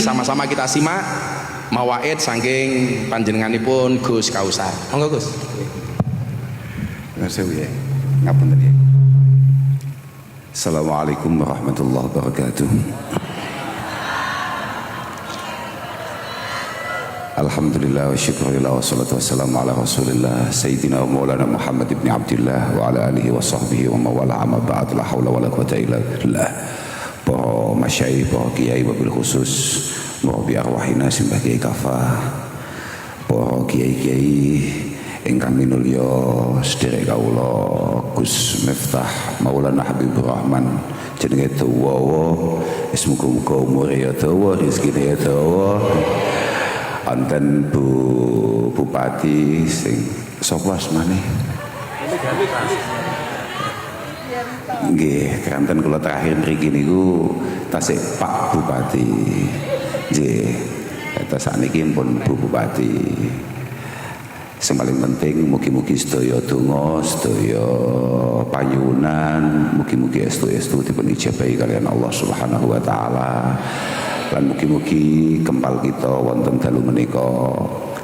Sama-sama kita simak mawaid saking panjenenganipun Gus Kausar. Monggo Gus. Ngerti ya. Ngapunten ya. Assalamualaikum warahmatullahi wabarakatuh. Alhamdulillah wa syukurillah wa salatu wassalamu ala rasulillah Sayyidina wa maulana Muhammad ibn Abdillah wa ala alihi wa sahbihi wa mawala amma ba'd la hawla wa la quwata illa billah. Para masyayikh, para kiai wabil khusus Murabi arwahina simbah kiai kafah, para kiai-kiai ingkang minulya sedherek kawula Gus Miftah Maulana Habibur Rahman jenenge dawa wis muga-muga umure ya dawa rezekine ya dawa. Wonten Bu Bupati sing sapa asmane? Nggih, kanten kula terakhir mriki niku tasih Pak Bupati. Nggih. Terus sakniki pun Bu Bupati. Sing paling penting mugi-mugi sedaya donga, sedaya panyuwunan, mugi-mugi estu-estu dipun ijabahi kalian Allah Subhanahu wa taala. Lan mugi-mugi kempal kita wonten dalu menika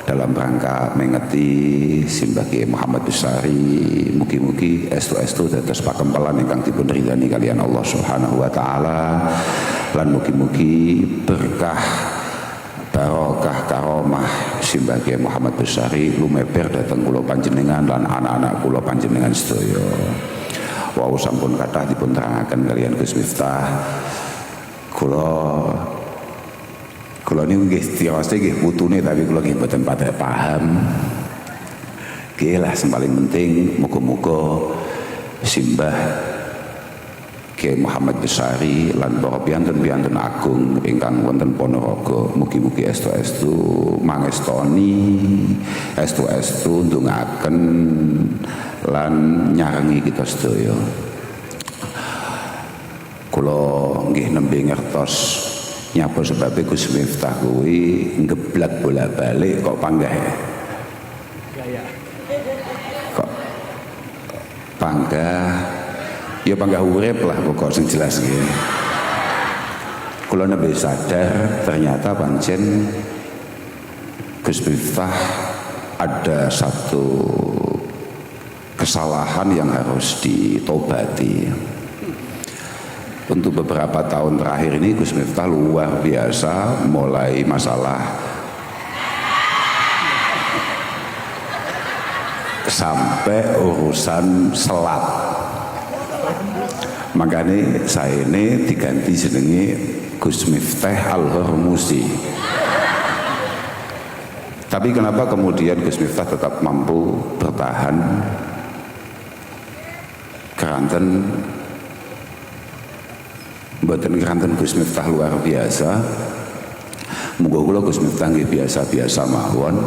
dalam rangka mengeti simbah Kiai Muhammad Besari, mugi-mugi estu-estu dados pakempalan ingkang dipun ridani kalian Allah Subhanahu wa taala. Lan mugi-mugi berkah barokah karomah simbah Kiai Muhammad Besari lumeber dhateng kula panjenengan lan anak-anak kula panjenengan sedaya. Wau sampun kathah dipun terangaken kalian Gus Miftah. Kula niku nggih tiyose nggih putune tapi kula nggih mboten padha paham. Nggih lah sing paling penting muga-muga simbah Kiai Muhammad Besari lan para piantun-piantun agung ingkang wonten Ponorogo mugi-mugi estu-estu mangestoni, estu-estu ndongaken lan nyarengi kita sedaya. Kula nggih nembe ngertos nyapa sebab Gus Miftah kuwi ngeblak bola-balik kok panggah ya. Kok panggah ya panggah urip lah pokok sing jelas nggih. Kula nembe sadar ternyata pancen Gus Miftah ada satu kesalahan yang harus ditobati. Untuk beberapa tahun terakhir ini Gus Miftah luar biasa mulai masalah sampai urusan selat. Makanya saya ini diganti jenenge Gus Miftah Al-Hormuzi. Tapi kenapa kemudian Gus Miftah tetap mampu bertahan? Keranten mboten keranten Gus Miftah luar biasa. Muga kula Gus Miftah nggih biasa-biasa mawon.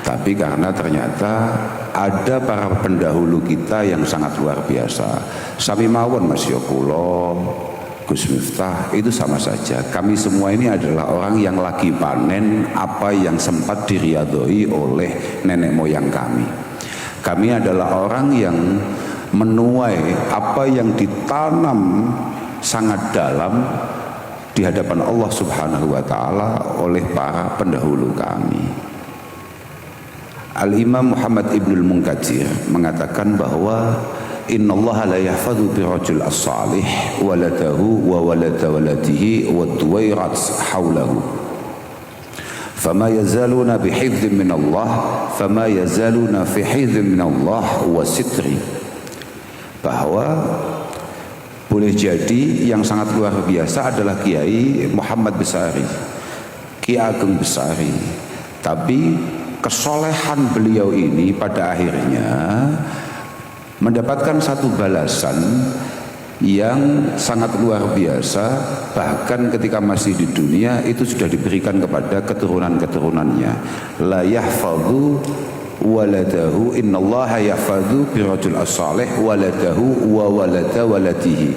Tapi karena ternyata ada para pendahulu kita yang sangat luar biasa. Sami mawon Mas ya kula Gus Miftah itu sama saja. Kami semua ini adalah orang yang lagi panen apa yang sempat diriadoi oleh nenek moyang kami. Kami adalah orang yang menuai apa yang ditanam sangat dalam di hadapan Allah Subhanahu wa taala oleh para pendahulu kami. Al-Imam Muhammad Ibnul Munkatsir mengatakan bahwa innallaha la yahfadzu bi rajul as-salih waladahu wa walada waladihi wa duwairat haulahu fama yazaluna bi hifdzin min Allah fama yazaluna fi hifdzin min Allah wa sitri. Bahwa boleh jadi yang sangat luar biasa adalah Kiai Muhammad Besari, Ki Ageng Besari, tapi kesolehan beliau ini pada akhirnya mendapatkan satu balasan yang sangat luar biasa. Bahkan ketika masih di dunia itu sudah diberikan kepada keturunan-keturunannya. La yahfadhu waladahu innallaha yahfadhu birajul as-salih waladahu wa walada waladihi.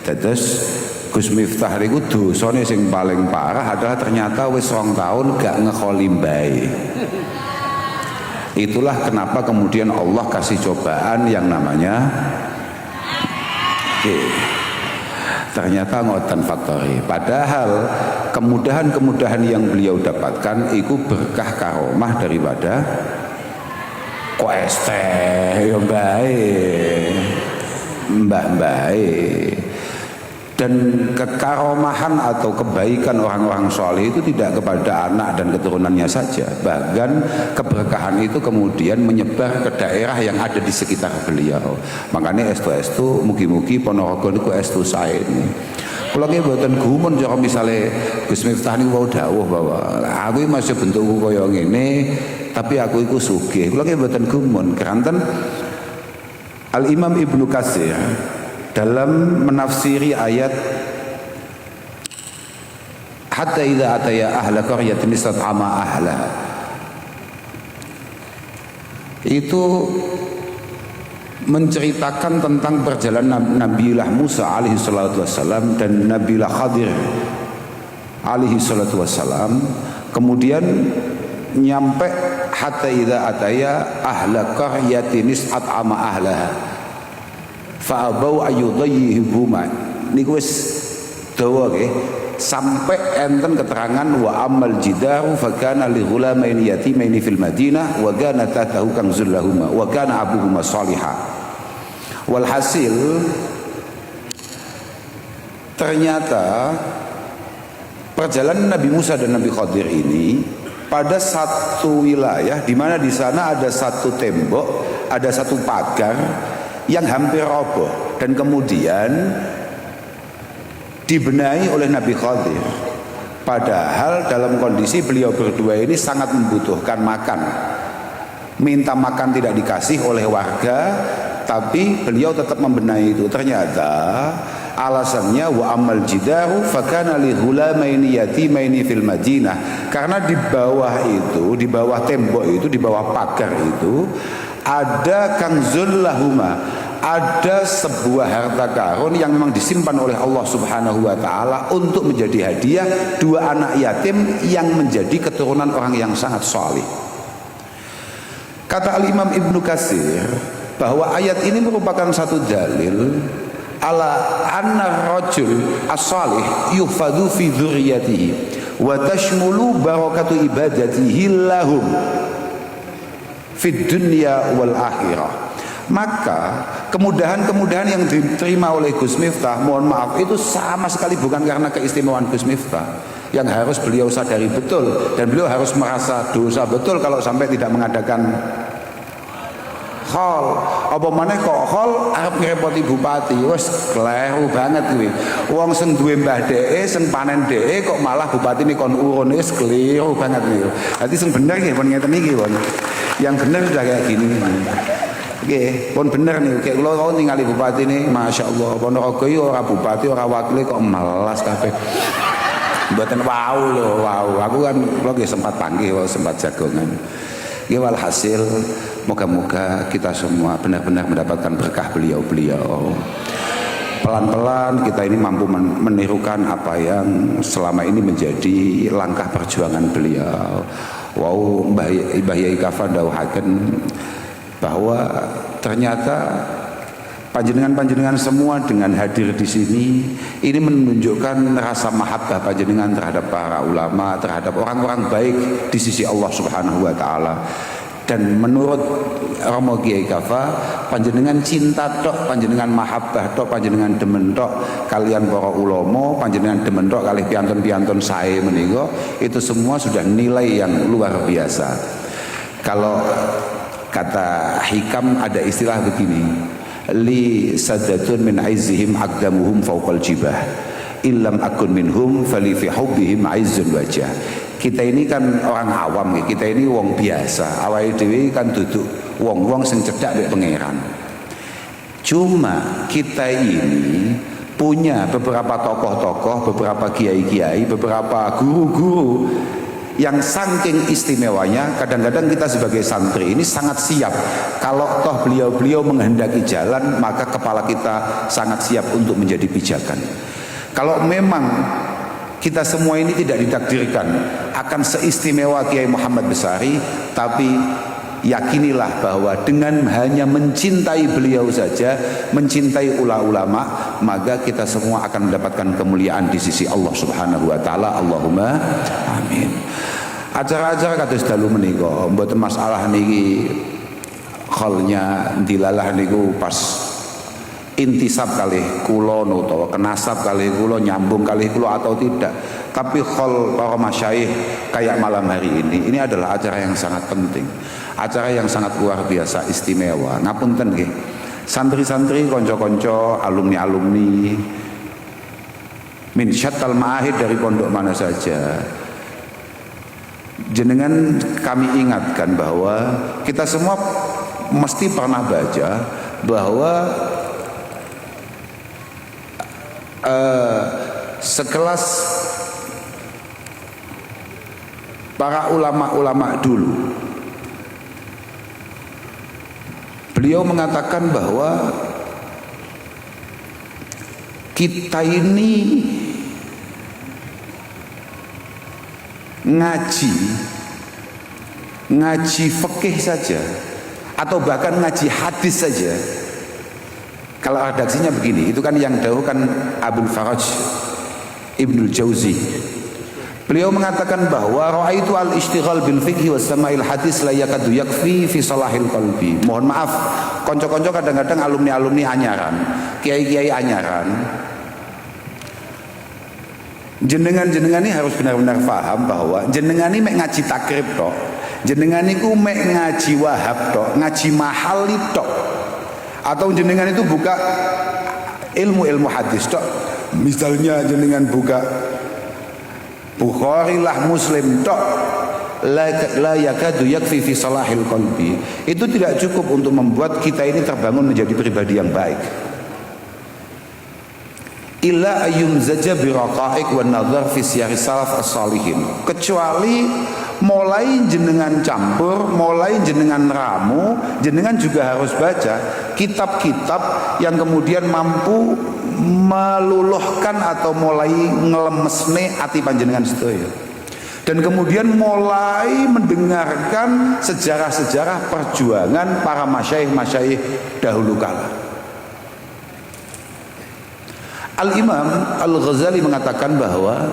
Terus Gus Miftah niku dosane sing paling parah adalah ternyata wis 2 tahun gak ngekholi mbae. Itulah kenapa kemudian Allah kasih cobaan yang namanya Ternyata ngoten faktori. Padahal kemudahan-kemudahan yang beliau dapatkan itu berkah karomah daripada kok ya baik mbak baik. Dan kekaromahan atau kebaikan orang-orang soleh itu tidak kepada anak dan keturunannya saja, bahkan keberkahan itu kemudian menyebar ke daerah yang ada di sekitar beliau. Makanya estu mugi-mugi Ponorogo niku estu sae. Kula ki mboten gumun cara misale Gus Miftah niku wau dawuh bahwa aku masih bentukku kaya ngene tapi aku iku sugih. Kula ki mboten gumun. Keranten Al Imam Ibnu Katsir dalam menafsiri ayat hatta idza ataya ahla qaryatin istat'ama ahla, itu menceritakan tentang perjalanan Nabiullah Musa alaihi salatu wassalam dan Nabiullah Khadir alaihi salatu wassalam, kemudian nyampe hatta idza ataya ahla qaryatin istat'ama ahlaha fa'abau ayyudhayyibuma. Niku wis dawa nggih, sampai enten keterangan wa amal jidaru fa kana li ghulamaini yatimaini fil Madinah wa kana tahtahu kanzul lahumā wa kana abuhuma shalihah. Walhasil ternyata perjalanan Nabi Musa dan Nabi Khadir ini pada satu wilayah di mana di sana ada satu tembok, ada satu pagar yang hampir roboh dan kemudian dibenahi oleh Nabi Khadir. Padahal dalam kondisi beliau berdua ini sangat membutuhkan makan, minta makan tidak dikasih oleh warga, tapi beliau tetap membenahi itu. Ternyata alasannya wa amal jidaru fakana li ghulamaini yatimaini fil Madinah, karena di bawah itu, di bawah tembok itu, di bawah pagar itu ada kanzul lahuma, ada sebuah harta karun yang memang disimpan oleh Allah Subhanahu wa taala untuk menjadi hadiah dua anak yatim yang menjadi keturunan orang yang sangat saleh. Kata Al-Imam Ibnu Katsir bahwa ayat ini merupakan satu dalil ala anna rajul as-salih yufadu fi dzurriyyatihi wa tashmulu barakatu ibadatihi lahum fid dunya wal akhirah. Maka kemudahan-kemudahan yang diterima oleh Gus Miftah, mohon maaf, itu sama sekali bukan karena keistimewaan Gus Miftah, yang harus beliau sadari betul, dan beliau harus merasa dosa betul kalau sampai tidak mengadakan khol. Apa maneh kok khol arep ngrepoti bupati, wis kleru banget kuwi. Wong sing duwe mbah dheke, sing panen dheke kok malah bupati ini kon urun, wis keliru banget niku. Dadi sing bener nggih pun ngeten iki, pun. Yang bener sudah kayak gini. Nggih, pun bener nih. Kayak kula wau ningali bupati ini, masyaallah, Ponorogo iki ora bupati, ora wakile kok melas kabeh. Mboten wau lho, wau. Aku kan kula nggih sempat panggih, sempat jagongan. Nggih, walhasil moga-moga kita semua benar-benar mendapatkan berkah beliau-beliau. Pelan-pelan kita ini mampu menirukan apa yang selama ini menjadi langkah perjuangan beliau. Wow, Mbah Yai Kafa dawuhaken bahwa ternyata panjenengan-panjenengan semua dengan hadir di sini ini menunjukkan rasa mahabbah panjenengan terhadap para ulama, terhadap orang-orang baik di sisi Allah Subhanahu wa taala. Dan menurut Romo Kiai Kafa, panjenengan cinta tok, panjenengan mahabbah tok, panjenengan demen tok kalian para ulama, panjenengan demen tok kalih piantun-piantun sae menika, itu semua sudah nilai yang luar biasa. Kalau kata hikam ada istilah begini, li sadatun min aizihim aqdamuhum fawqal jibah illam akun minhum fali fi hubbihim aizzun wajah. Kita ini kan orang awam, kita ini wong biasa, awake dhewe kan duduk wong-wong sing cedhak mek pangeran. Cuma kita ini punya beberapa tokoh-tokoh, beberapa kiai-kiai, beberapa guru-guru yang saking istimewanya, kadang-kadang kita sebagai santri ini sangat siap. Kalau toh beliau-beliau menghendaki jalan, maka kepala kita sangat siap untuk menjadi pijakan. Kalau memang kita semua ini tidak ditakdirkan akan seistimewa Kiai Muhammad Besari, tapi yakinilah bahwa dengan hanya mencintai beliau saja, mencintai ulama, maka kita semua akan mendapatkan kemuliaan di sisi Allah Subhanahu wa taala. Allahumma amin. Acara-acara kados dalu menika mboten masalah niki kholnya dilalah niku pas intisab kalih kula utawa kenasab kalih kula, nyambung kalih kula atau tidak, tapi khol para masyayikh kayak malam hari ini adalah acara yang sangat penting, acara yang sangat luar biasa istimewa. Ngapunten nggih santri-santri, konco-konco, alumni-alumni min syattal ma'ahid dari pondok mana saja, jenengan kami ingatkan bahwa kita semua mesti pernah baca bahwa sekelas para ulama-ulama dulu, beliau mengatakan bahwa kita ini ngaji fikih saja atau bahkan ngaji hadis saja. Kalau redaksinya begini, itu kan yang dahulu kan Abul Faraj Ibnul Jauzi. Beliau mengatakan bahwa ra'aitu al-ishtighal bil fiqhi was sama'il hadis la yakadu yakfi fi salahil qalbi. Mohon maaf, konco-konco kadang-kadang alumni-alumni anyaran, kiai-kiai anyaran. Jenengan-jenengan ini harus benar-benar paham bahwa jenengan ini mek ngaji takrib tok. Jenengan niku mek ngaji wahab tok, ngaji mahal tok. Atau jenengan itu buka ilmu hadis tok. Misalnya jenengan buka Bukhari lah, Muslim tok, la yakadu yakfi fi salahil qalbi. Itu tidak cukup untuk membuat kita ini terbangun menjadi pribadi yang baik. Illa ayyum zaja bi raqaiq wan nadhar fi siyar salaf as-salihin. Kecuali mulai jenengan campur, mulai jenengan ramu, jenengan juga harus baca kitab-kitab yang kemudian mampu meluluhkan atau mulai ngelemesne ati panjenengan sedaya. Dan kemudian mulai mendengarkan sejarah-sejarah perjuangan para masyayikh dahulu kala. Al-Imam Al-Ghazali mengatakan bahwa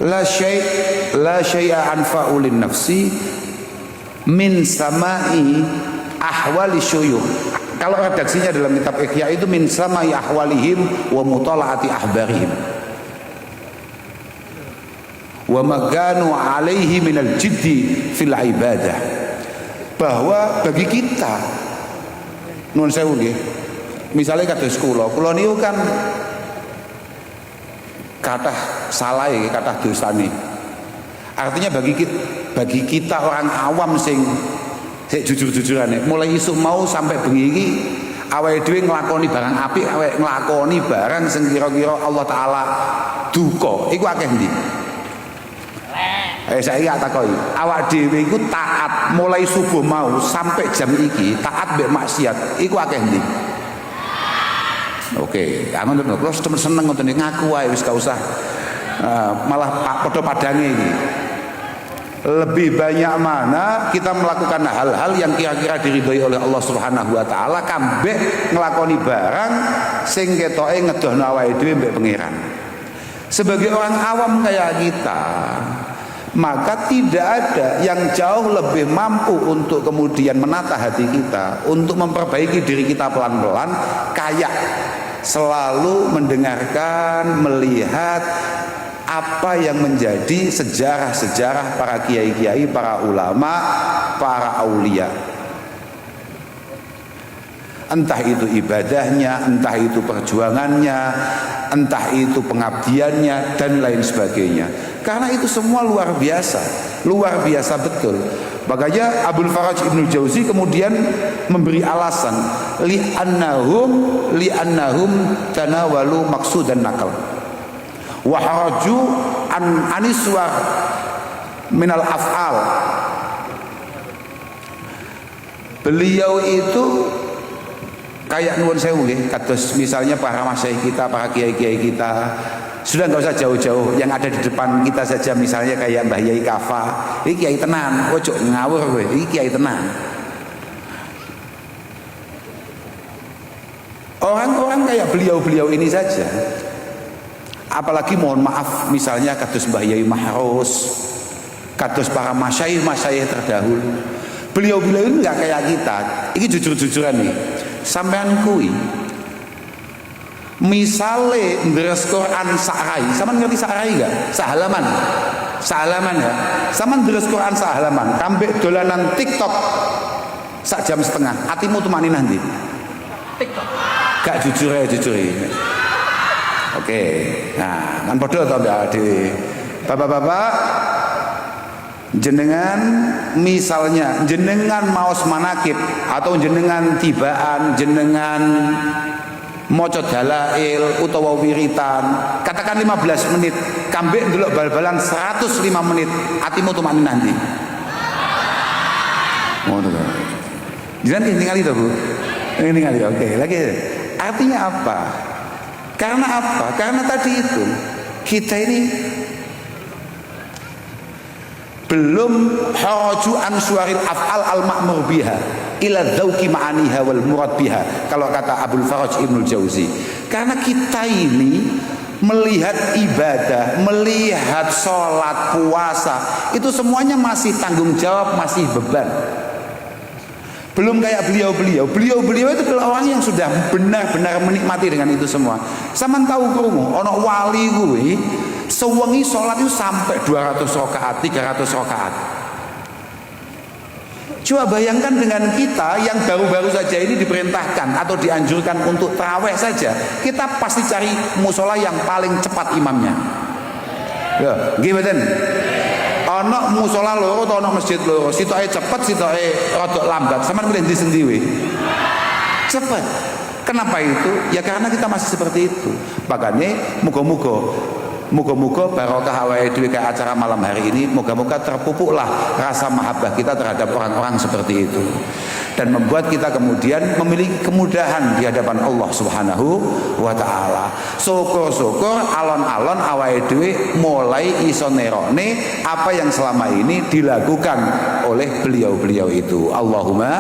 la syai'a anfa'u lin nafsi min sama'i ahwali syuyukh. Kalau redaksinya dalam kitab Ihya itu min sama'i ahwalihim wa mutala'ati ahbarihim wa maganu alaihi minal jiddi fil ibadah. Bahwa bagi kita nuwun sewu nggih, misalnya kados kula niku kan kathah salahe, kathah dosane. Artinya bagi kita orang awam sing jujur-jujurane, mulai isuk mau sampai bengi iki awake dhewe nglakoni barang apik, awake nglakoni barang sing kira-kira Allah taala duka, iku akeh ndi? Saiki tak takoki, awak dhewe iku taat mulai subuh mau sampai jam iki, taat mbek maksiat, iku akeh ndi? Oke, amun lho kula seneng ngoten ngaku wae wis gak usah malah padha padange iki. Lebih banyak mana kita melakukan hal-hal yang kira-kira diridhoi oleh Allah Subhanahu wa taala kambek nglakoni barang sing ketoke ngedohno awake dhewe mbek pangeran. Sebagai orang awam kayak kita, maka tidak ada yang jauh lebih mampu untuk kemudian menata hati kita, untuk memperbaiki diri kita pelan-pelan, kayak selalu mendengarkan, melihat apa yang menjadi sejarah-sejarah para kiai-kiai, para ulama, para aulia. Entah itu ibadahnya, entah itu perjuangannya, entah itu pengabdiannya, dan lain sebagainya. Karena itu semua luar biasa betul. Makanya Abul Faraj Ibnul Jauzi kemudian memberi alasan li'annahum tanawalu maqsudan nakal wa haraju an aniswar minal af'al. Beliau itu kayak nuwun sewu nggih, kados misalnya para masyayikh kita, para kiai-kiai kita Sudah nggak usah jauh-jauh, yang ada di depan kita saja, misalnya kayak Mbah Yai Kafa, ini kiai tenan, ojo ngawur kowe, ini kiai tenan. Orang-orang kayak beliau-beliau ini saja, apalagi mohon maaf misalnya kados Mbah Yai Mahrus, kados para masyayikh terdahulu, beliau-beliau ini nggak kayak kita. Ini jujur-jujuran nih, sampean kui misale ndres Quran sakrai, sampean ngerti sakrai gak? Sahalaman ya. Sampean ndres Quran sahalaman, kambek dolanan TikTok sak jam setengah, atimu tumani nanti. TikTok. Gak jujur ya. Oke. Nah, kan padha to Mbak Ade. Bapak-bapak, jenengan misalnya jenengan maos manakib atau jenengan tibaan, jenengan maca dalail utawa wiritan, katakan 15 menit, kambek ndelok bal-balan 105 menit, atimu tumani nanti. Ngono to. Jangan tinggali to, Bu. Tinggali. Oke, lagi. Artinya apa? Karena apa? Karena tadi itu kita ini belum haraju an suaril af'al al-ma'mur biha ila dzauqi ma'aniha wal murad biha, kalau kata Abdul Faraj Ibnul Jauzi. Karena kita ini melihat ibadah, melihat sholat, puasa, itu semuanya masih tanggung jawab, masih beban. Belum kayak beliau-beliau itu adalah orang yang sudah benar-benar menikmati dengan itu semua. Sampeyan tahu krungu ana wali kuwi sewengi sholat itu sampai 200 rakaat, 300 rakaat. Coba bayangkan dengan kita yang baru-baru saja ini diperintahkan atau dianjurkan untuk tarawih saja, kita pasti cari musola yang paling cepat imamnya. Ya, gimana? Ana musola loro atau ana masjid loro, sitoke cepet, sitoke rada lambat. Sampeyan milih ndi sendiri? Cepet. Kenapa itu? Ya karena kita masih seperti itu. Makanya muga-muga barokah awake dhewe kayak acara malam hari ini, moga-moga terpupuklah rasa mahabbah kita terhadap orang-orang seperti itu, dan membuat kita kemudian memiliki kemudahan di hadapan Allah Subhanahu wa taala. Syukur-syukur alon-alon awake dhewe mulai iso nerone apa yang selama ini dilakukan oleh beliau-beliau itu. Allahumma.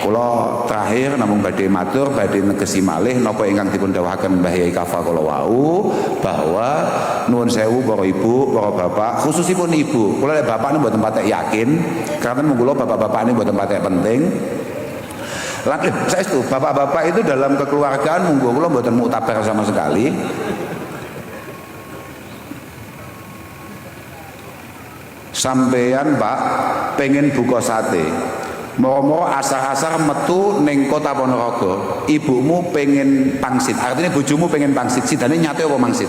Kula terakhir namung badhe matur, badhe negesi malih napa ingkang dipun dawuhaken Mbah Yai Kafa kula wau, bahwa nuwun sewu para ibu, para bapak, khususipun ibu. Kula lek bapak niku mboten patek yakin, karena munggulo bapak-bapak ini mboten patek penting. Lan saestu bapak-bapak itu dalam kekeluargaan munggo kula mboten muktabar sama sekali. Sampeyan Pak pengen buka sate, mau asar-asar metu neng kota Ponorogo, ibumu pengen pangsit, artinya bojomu pengen pangsit, sidane nyate apa mangsit?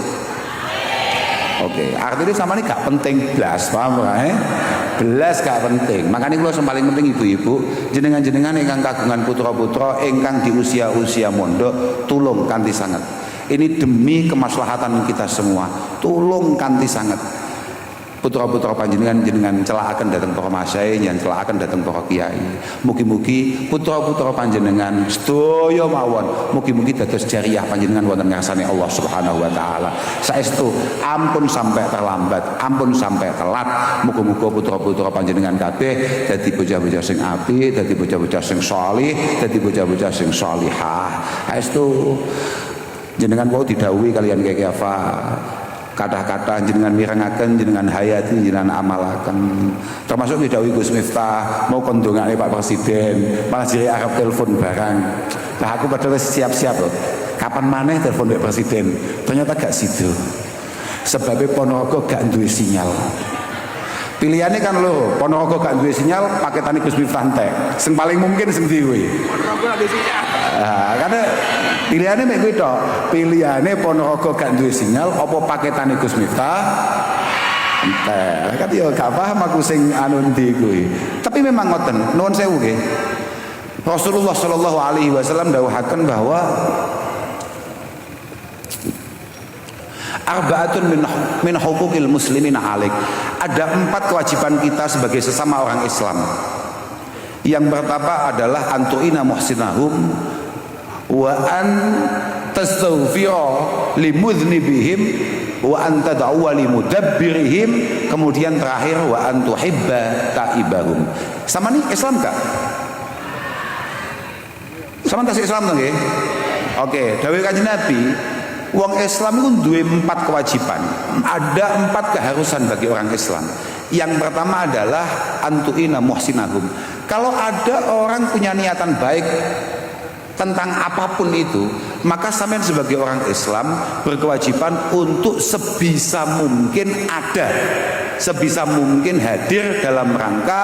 Oke, artinya sama ini gak penting blas, paham ya? Belas gak penting. Makanya kalau yang paling penting ibu-ibu, jenengan-jenengan ingkang kagungan putra-putra ingkang di usia-usia mondok, tulung kanthi sanget. Ini demi kemaslahatan kita semua, tulung kanthi sanget. Putra-putra panjenengan jenengan celakaken dateng para masyayikh, yang celakaken dateng para kiai. Mugi-mugi putra-putra panjenengan sedaya mawon mugi-mugi dados jariah panjenengan wonten ngarsane Allah Subhanahu wa taala. Saestu ampun sampai terlambat, ampun sampai telat. Muga-muga putra-putra panjenengan kabeh dadi bocah-bocah sing apik, dadi bocah-bocah sing shalih, dadi bocah-bocah sing shalihah. Saestu jenengan wau didhawuhi kalian Kiai Kafa, kata-kata jenengan mirengaken, jenengan hayati, jenengan amalaken. Termasuk didhawuhi Gus Miftah mau kondongane Pak Presiden, malah jere arep telepon barang. Lah aku padahal siap-siap loh. Kapan maneh telepon Pak Presiden? Ternyata gak sido. Sebabnya Ponorogo gak duwe sinyal. Pilihannya kan lo, Ponorogo gak duwe sinyal, paketane Gus Miftah entek. Sing paling mungkin sing ndi kuwi? Ponorogo gak duwe sinyal. Karena pilihannya mek kuwi tok. Pilihannya Ponorogo gak duwe sinyal apa paketane Gus Miftah entek. Kan yo gak paham aku sing anu ndi kuwi. Tapi memang ngoten, nuwun sewu nggih. Rasulullah sallallahu alaihi wasallam dawuhaken bahwa arba'atun min huquqil muslimina alaik. Ada 4 kewajiban kita sebagai sesama orang Islam. Yang pertama adalah antu'ina muhsinahum wa an tastaghfira limudznibihim wa anta da'wa limudabbirihim, kemudian terakhir wa antuhibba taibahum. Sama nih Islam gak? Sama tas Islam tuh nggih? Oke, dawuh Kanjeng Nabi, wong Islam itu duwe 4 kewajiban. Ada 4 keharusan bagi orang Islam. Yang pertama adalah antu'ina muhsinahum. Kalau ada orang punya niatan baik tentang apapun itu, maka sampean sebagai orang Islam berkewajiban untuk sebisa mungkin ada, sebisa mungkin hadir dalam rangka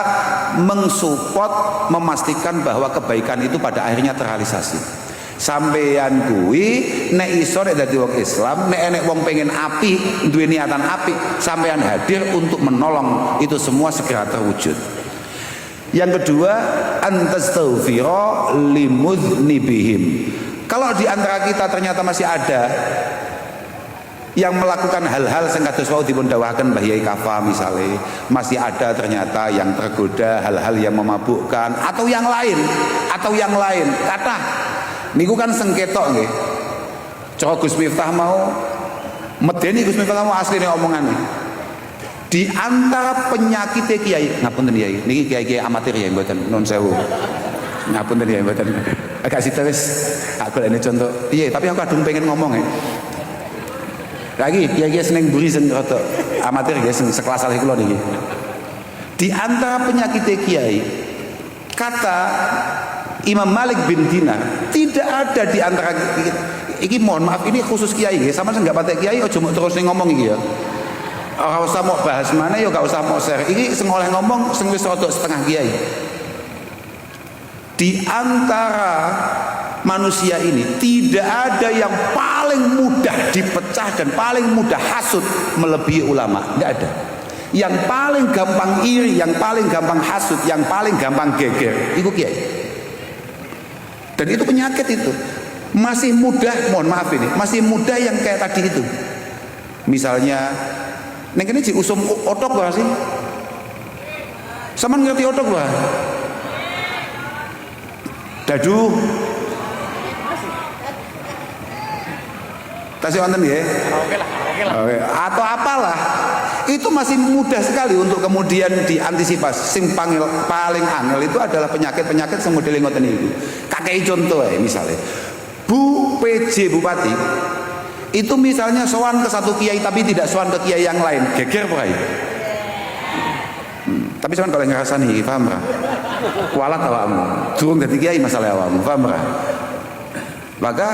mensupport, memastikan bahwa kebaikan itu pada akhirnya terrealisasi. Sampeyan kuwi nek iso nek dadi wong Islam, nek enek wong pengen api, duwe niatan api, sampeyan hadir untuk menolong itu semua segera terwujud. Yang kedua, antastaghfira limudznibihim. Kalau di antara kita ternyata masih ada yang melakukan hal-hal sing kados wau dipun dawuhaken Mbah Yai Kafa misalnya, masih ada ternyata yang tergoda hal-hal yang memabukkan atau yang lain kata niku kan sengketok nggih. Cara Gus Miftah mau medeni, Gus Miftah mau asline omongane. Di antara penyakit kiai, ngapunten kiai, niki kiai-kiai amatir ya mboten nun sewu. Ngapunten ya mboten. Agak sita wis aku lene contoh. Iya, tapi aku kadung pengen ngomong ya. Lagi kiai-kiai seneng buri sing rada amatir guys, sekelas alih kula niki. Di antara penyakit kiai, kata Imam Malik bin Dinar, tidak ada di antara iki, mohon maaf ini khusus kiai nggih, sama enggak patek kiai aja mau terus ngomong iki ya. Ora usah mau bahas mana ya, gak usah mau share. Iki sing oleh ngomong sing wis rada setengah kiai. Di antara manusia ini tidak ada yang paling mudah dipecah dan paling mudah hasud melebihi ulama, enggak ada. Yang paling gampang iri, yang paling gampang hasud, yang paling gampang geger, itu kiai. Dan itu penyakit itu. Masih mudah, mohon maaf ini, masih mudah yang kayak tadi itu. Misalnya neng kene diusum otok lho sih. Sampeyan ngerti otok lho. Dadu. Tasih wonten nggih? Oke lah. Atau apalah. Itu masih mudah sekali untuk kemudian diantisipasi. Sing paling angel itu adalah penyakit-penyakit sing modele ngoten niku. Kakek contoh ya misalnya. Bu PJ Bupati itu misalnya sowan ke satu kiai tapi tidak sowan ke kiai yang lain, geger apa ya? Tapi sowan kalau ngerasani, paham ra? Kualat awakmu, durung dadi kiai masalah awakmu, paham ra? Maka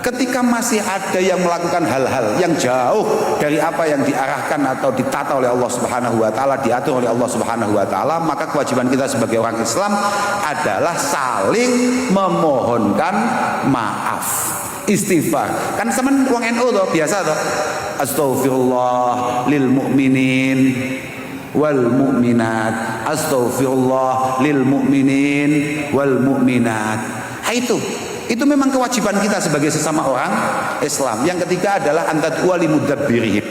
ketika masih ada yang melakukan hal-hal yang jauh dari apa yang diarahkan atau ditata oleh Allah Subhanahu wa taala, diatur oleh Allah Subhanahu wa taala, maka kewajiban kita sebagai orang Islam adalah saling memohonkan maaf. Istighfar. Kan semen wong NU toh biasa toh. Astaghfirullah lil mu'minin wal mu'minat. Astaghfirullah lil mu'minin wal mu'minat. Itu memang kewajiban kita sebagai sesama orang Islam. Yang ketiga adalah antad'u limudabbirihim.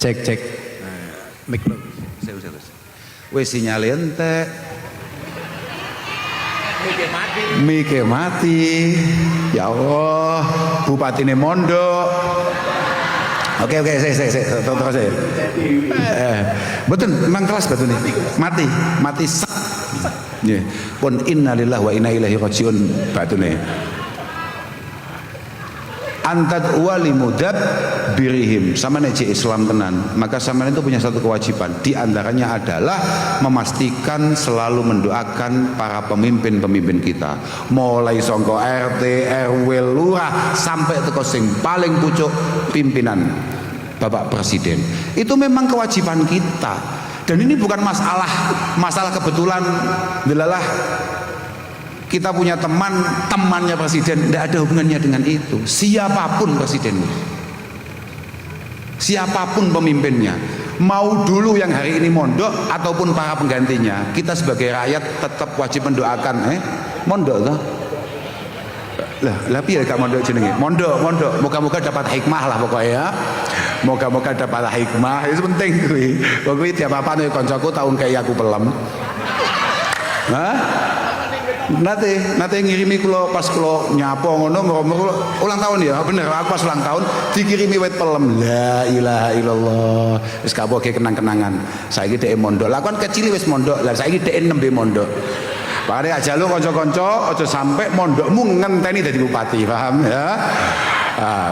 Cek. Mik lo. Wes sinyal ente. Mike mati. Ya Allah, bupatine mondok. Oke, saya terus saya. Betul, memang kelas betul nih. Mati. Nggih. Pun innalillahi wa inna ilaihi rajiun batune. Antad wali mudab birihim, sama nek Islam tenan, maka sama itu punya satu kewajiban. Di antaranya adalah memastikan selalu mendoakan para pemimpin-pemimpin kita, mulai songko RT, RW, lurah sampai ke sing paling pucuk pimpinan Bapak Presiden. Itu memang kewajiban kita. Dan ini bukan masalah kebetulan delalah kita punya temannya presiden, tidak ada hubungannya dengan itu. Siapapun presidennya, siapapun pemimpinnya, mau dulu yang hari ini mondok ataupun para penggantinya, kita sebagai rakyat tetap wajib mendoakan. Mondok toh? Lah piye gak mondok jenenge? Mondok. Moga-moga dapat hikmah lah pokoknya ya. Moga-moga dapat hikmah, itu penting kuwi. Kok kuwi tiap apa nih koncoku tahun kayak aku pelem. Hah? Nate ngirimi kula pas kula nyapa ngono ulang tahun ya, bener aku pas ulang tahun dikirimi wit pelem. La ilaha illallah. Wis kaboke kenang-kenangan. Saiki dhek mondok. Lah kon kecil wis mondok. Lah saiki dhek nembe mondok. Makane aja lu kanca-kanca aja sampe mondokmu ngenteni dadi bupati, paham ya?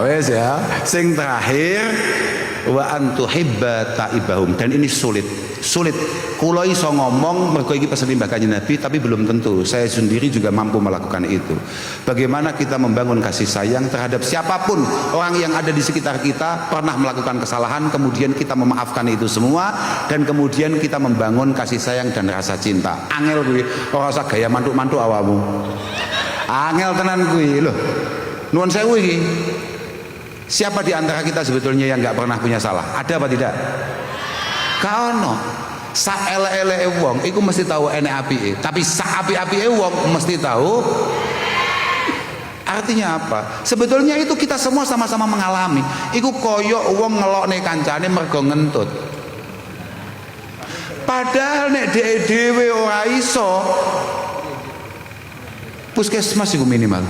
Wes ya. Sing terakhir wa antuhibba taibahum, dan ini sulit. Kula iso ngomong mergo iki pesan Kanjeng Nabi, tapi belum tentu saya sendiri juga mampu melakukan itu. Bagaimana kita membangun kasih sayang terhadap siapapun orang yang ada di sekitar kita pernah melakukan kesalahan, kemudian kita memaafkan itu semua, dan kemudian kita membangun kasih sayang dan rasa cinta. Angel kuwi, ora usah gaya mantuk-mantuk awakmu. Angel tenan kuwi lho. Nuwun sewu iki. Siapa di antara kita sebetulnya yang nggak pernah punya salah? Ada apa tidak? Kaono. Sak elek-eleke wong iku mesti tahu enek apike, tapi sak apik-apike wong mesti tahu. Artinya apa? Sebetulnya itu kita semua sama-sama mengalami. Iku koyok wong ngelokne kancane mergo ngentut. Padahal nek dhewe ora iso, puskesmas iku minimal.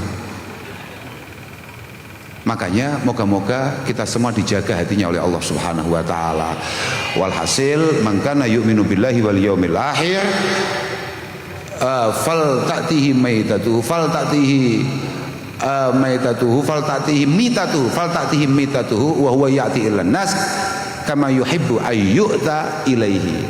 Makanya moga-moga kita semua dijaga hatinya oleh Allah Subhanahu wa taala. Walhasil, man kana yu'minu billahi wal yaumil akhir fal ta'tihi maitatuhu fal ta'tihi maitatuhu fal ta'tihi mitatuhu wa huwa ya'ti ilan nas kama yuhibbu ayyu'ta ilaihi.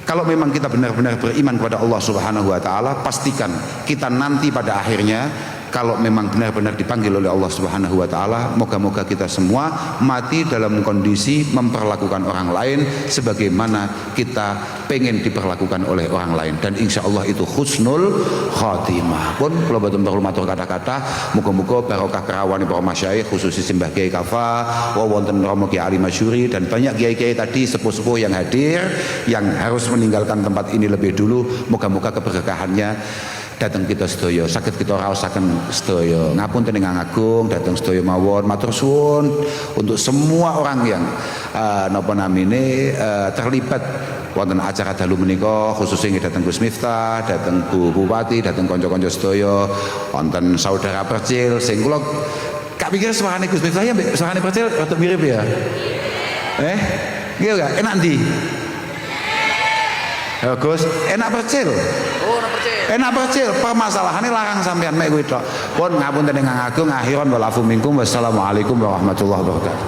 Kalau memang kita benar-benar beriman kepada Allah Subhanahu wa taala, pastikan kita nanti pada akhirnya kalau memang benar-benar dipanggil oleh Allah Subhanahu wa taala, moga-moga kita semua mati dalam kondisi memperlakukan orang lain sebagaimana kita pengen diperlakukan oleh orang lain, dan insya Allah itu husnul khotimah. Pun kalau betul perlu matur kata-kata, moga-moga barokah kerawan para masyayikh khususnya Simbah Kiai Kafa, wonten Romo Kiai Ali Masyuri, dan banyak kiai-kiai tadi sepuh-sepuh yang hadir yang harus meninggalkan tempat ini lebih dulu. Moga-moga keberkahannya datang kita sedaya, sakit kita raosaken sedaya. Ngapunten ingkang agung, datang sedaya mawon. Matur suwun untuk semua orang yang terlibat wonten acara dalu menika, khususnya datang Gus Miftah, datang Bu Bupati, datang kanca-kanca sedaya, wonten saudara Percil sing kula gak pikir suarane Gus Miftah ya mbek suarane Percil rada mirip ya. Nggih gak enak ndi? Gus, enak Percil. Oh, enak Percil. Permasalahannya larang sampean mek kuwi tok. Pun ngapunten ingkang agung, akhiran wal afu minkum. Wassalamualaikum warahmatullahi wabarakatuh.